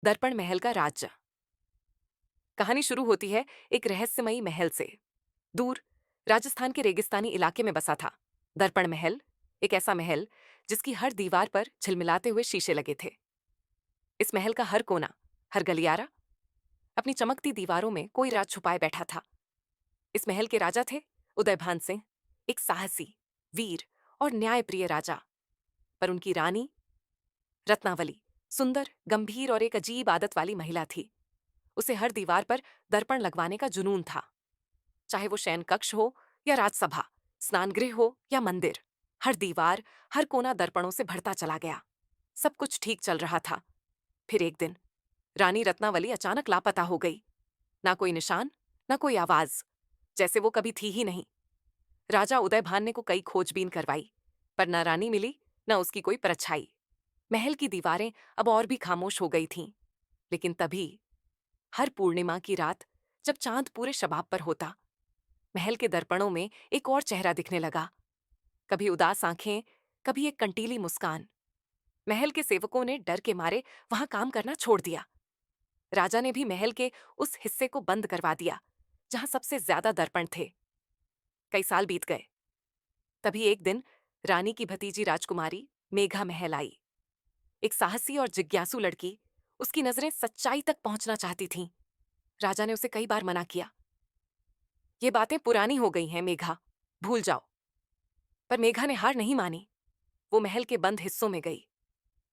दर्पण महल का राज्य। कहानी शुरू होती है एक रहस्यमयी महल से। दूर राजस्थान के रेगिस्तानी इलाके में बसा था दर्पण महल। एक ऐसा महल जिसकी हर दीवार पर झिलमिलाते हुए शीशे लगे थे। इस महल का हर कोना, हर गलियारा अपनी चमकती दीवारों में कोई राज छुपाए बैठा था। इस महल के राजा थे उदयभान सिंह, एक साहसी, वीर और न्यायप्रिय राजा। पर उनकी रानी रत्नावली सुंदर, गंभीर और एक अजीब आदत वाली महिला थी। उसे हर दीवार पर दर्पण लगवाने का जुनून था। चाहे वो शयन कक्ष हो या राजसभा, स्नान गृह हो या मंदिर, हर दीवार, हर कोना दर्पणों से भरता चला गया। सब कुछ ठीक चल रहा था। फिर एक दिन रानी रत्नावली अचानक लापता हो गई। ना कोई निशान, ना कोई आवाज, जैसे वो कभी थी ही नहीं। राजा उदयभान ने को कई खोजबीन करवाई, पर न रानी मिली, न उसकी कोई परछाई। महल की दीवारें अब और भी खामोश हो गई थीं। लेकिन तभी हर पूर्णिमा की रात, जब चांद पूरे शबाब पर होता, महल के दर्पणों में एक और चेहरा दिखने लगा। कभी उदास आंखें, कभी एक कंटीली मुस्कान। महल के सेवकों ने डर के मारे वहां काम करना छोड़ दिया। राजा ने भी महल के उस हिस्से को बंद करवा दिया जहां सबसे ज्यादा दर्पण थे। कई साल बीत गए। तभी एक दिन रानी की भतीजी राजकुमारी मेघा महल आई। एक साहसी और जिज्ञासु लड़की। उसकी नजरें सच्चाई तक पहुंचना चाहती थीं। राजा ने उसे कई बार मना किया। ये बातें पुरानी हो गई हैं मेघा, भूल जाओ। पर मेघा ने हार नहीं मानी। वो महल के बंद हिस्सों में गई,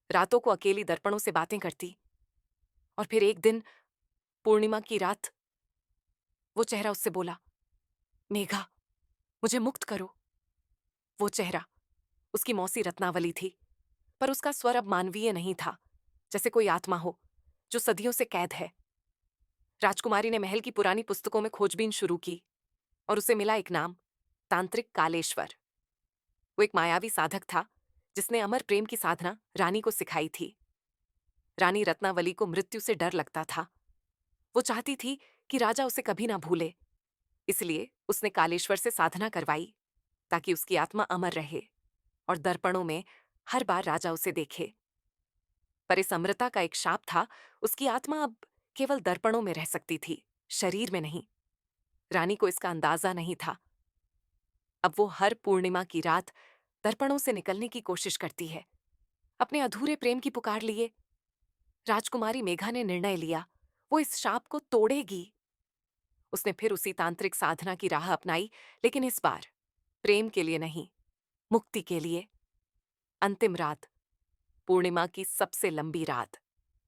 रातों को अकेली दर्पणों से बातें करती। और फिर एक दिन पूर्णिमा की रात, वो चेहरा उससे बोला, मेघा, मुझे मुक्त करो। वो चेहरा उसकी मौसी रत्नावली थी, पर उसका स्वर अब मानवीय नहीं था, जैसे कोई आत्मा हो जो सदियों से कैद है। राजकुमारी ने महल की पुरानी पुस्तकों में खोजबीन शुरू की और उसे मिला एक नाम, तांत्रिक कालेश्वर। वो एक मायावी साधक था जिसने अमर प्रेम की साधना रानी को सिखाई थी। रानी रत्नावली को मृत्यु से डर लगता था। वो चाहती थी कि राजा उसे कभी ना भूले। इसलिए उसने कालेश्वर से साधना करवाई ताकि उसकी आत्मा अमर रहे और दर्पणों में हर बार राजा उसे देखे। पर इस अमृता का एक शाप था। उसकी आत्मा अब केवल दर्पणों में रह सकती थी, शरीर में नहीं। रानी को इसका अंदाजा नहीं था। अब वो हर पूर्णिमा की रात दर्पणों से निकलने की कोशिश करती है, अपने अधूरे प्रेम की पुकार लिए। राजकुमारी मेघा ने निर्णय लिया, वो इस शाप को तोड़ेगी। उसने फिर उसी तांत्रिक साधना की राह अपनाई, लेकिन इस बार प्रेम के लिए नहीं, मुक्ति के लिए। अंतिम रात, पूर्णिमा की सबसे लंबी रात,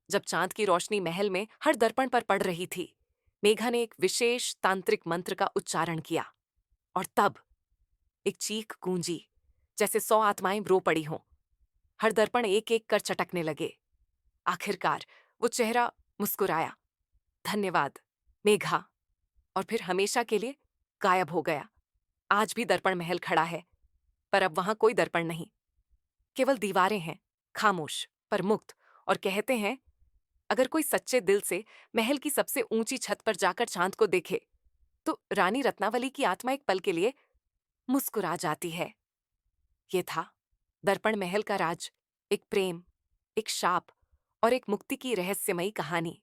जब चांद की रोशनी महल में हर दर्पण पर पड़ रही थी, मेघा ने एक विशेष तांत्रिक मंत्र का उच्चारण किया। और तब एक चीख गूंजी, जैसे 100 आत्माएं रो पड़ी हों। हर दर्पण एक एक कर चटकने लगे। आखिरकार वो चेहरा मुस्कुराया, धन्यवाद मेघा, और फिर हमेशा के लिए गायब हो गया। आज भी दर्पण महल खड़ा है, पर अब वहां कोई दर्पण नहीं, केवल दीवारें हैं, खामोश पर मुक्त। और कहते हैं, अगर कोई सच्चे दिल से महल की सबसे ऊंची छत पर जाकर चांद को देखे, तो रानी रत्नावली की आत्मा एक पल के लिए मुस्कुरा जाती है। ये था दर्पण महल का राज, एक प्रेम, एक शाप और एक मुक्ति की रहस्यमयी कहानी।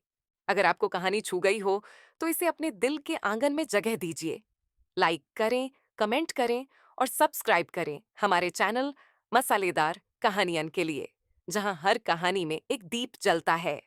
अगर आपको कहानी छू गई हो तो इसे अपने दिल के आंगन में जगह दीजिए। लाइक करें, कमेंट करें और सब्सक्राइब करें हमारे चैनल मसालेदार कहानियन के लिए, जहां हर कहानी में एक दीप जलता है।